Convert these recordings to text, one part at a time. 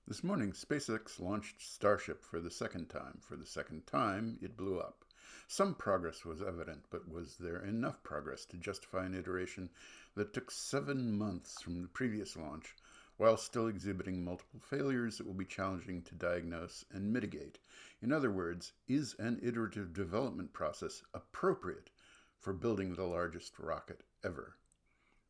This morning, SpaceX launched Starship for the second time. For the second time, it blew up. Some progress was evident, but was there enough progress to justify an iteration that took 7 months from the previous launch, while still exhibiting multiple failures that will be challenging to diagnose and mitigate? In other words, is an iterative development process appropriate for building the largest rocket ever?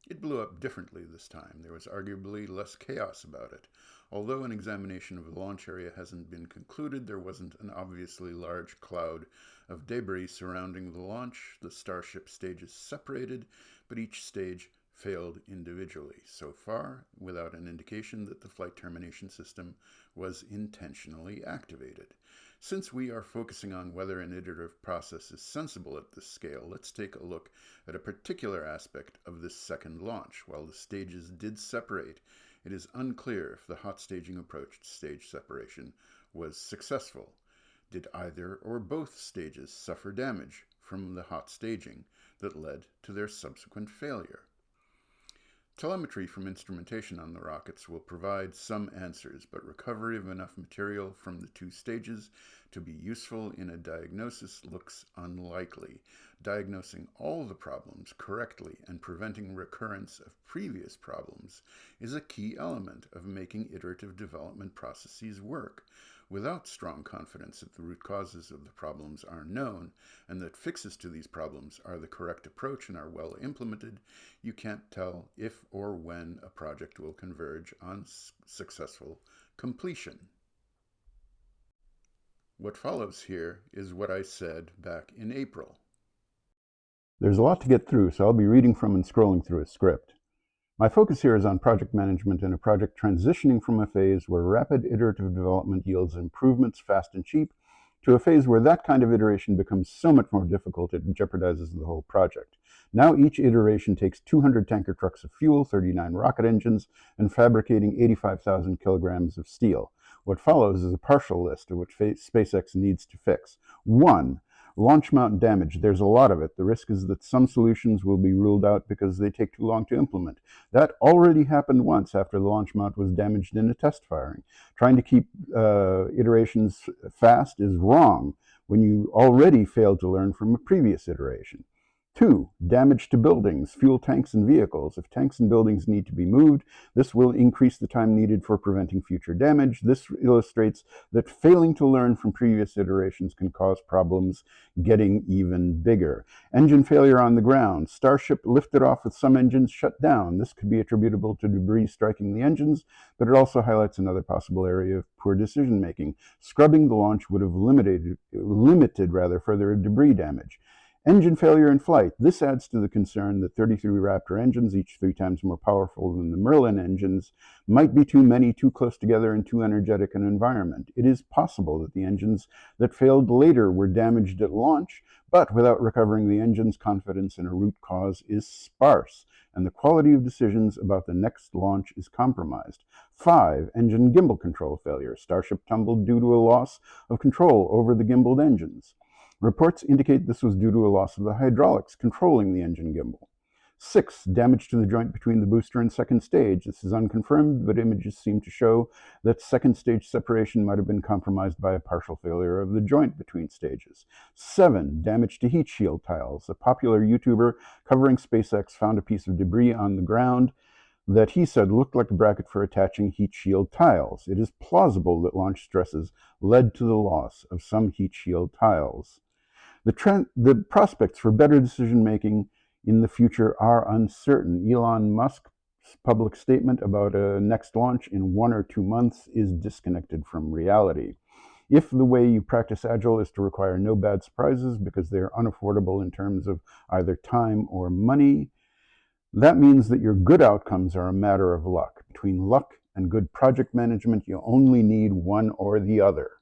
It blew up differently this time. There was arguably less chaos about it. Although an examination of the launch area hasn't been concluded, there wasn't an obviously large cloud of debris surrounding the launch. The Starship stages separated, but each stage failed individually, so far without an indication that the flight termination system was intentionally activated. Since we are focusing on whether an iterative process is sensible at this scale, let's take a look at a particular aspect of this second launch. While the stages did separate, it is unclear if the hot staging approach to stage separation was successful. Did either or both stages suffer damage from the hot staging that led to their subsequent failure? Telemetry from instrumentation on the rockets will provide some answers, but recovery of enough material from the two stages to be useful in a diagnosis looks unlikely. Diagnosing all the problems correctly and preventing recurrence of previous problems is a key element of making iterative development processes work. Without strong confidence that the root causes of the problems are known and that fixes to these problems are the correct approach and are well implemented, you can't tell if or when a project will converge on successful completion. What follows here is what I said back in April. There's a lot to get through, so I'll be reading from and scrolling through a script. My focus here is on project management and a project transitioning from a phase where rapid iterative development yields improvements fast and cheap to a phase where that kind of iteration becomes so much more difficult it jeopardizes the whole project. Now each iteration takes 200 tanker trucks of fuel, 39 rocket engines, and fabricating 85,000 kilograms of steel. What follows is a partial list of what SpaceX needs to fix. 1. Launch mount damage. There's a lot of it. The risk is that some solutions will be ruled out because they take too long to implement. That already happened once after the launch mount was damaged in a test firing. Trying to keep iterations fast is wrong when you already failed to learn from a previous iteration. 2. Damage to buildings, fuel tanks, and vehicles. If tanks and buildings need to be moved, this will increase the time needed for preventing future damage. This illustrates that failing to learn from previous iterations can cause problems getting even bigger. Engine failure on the ground. Starship lifted off with some engines shut down. This could be attributable to debris striking the engines, but it also highlights another possible area of poor decision making. Scrubbing the launch would have limited further debris damage. Engine failure in flight. This adds to the concern that 33 Raptor engines, each 3 times more powerful than the Merlin engines, might be too many, too close together, and too energetic an environment. It is possible that the engines that failed later were damaged at launch, but without recovering the engines, confidence in a root cause is sparse, and the quality of decisions about the next launch is compromised. 5. Engine gimbal control failure. Starship tumbled due to a loss of control over the gimbaled engines. Reports indicate this was due to a loss of the hydraulics controlling the engine gimbal. 6. Damage to the joint between the booster and second stage. This is unconfirmed, but images seem to show that second stage separation might have been compromised by a partial failure of the joint between stages. 7. Damage to heat shield tiles. A popular YouTuber covering SpaceX found a piece of debris on the ground that he said looked like a bracket for attaching heat shield tiles. It is plausible that launch stresses led to the loss of some heat shield tiles. The prospects for better decision-making in the future are uncertain. Elon Musk's public statement about a next launch in 1 or 2 months is disconnected from reality. If the way you practice Agile is to require no bad surprises because they are unaffordable in terms of either time or money, that means that your good outcomes are a matter of luck. Between luck and good project management, you only need one or the other.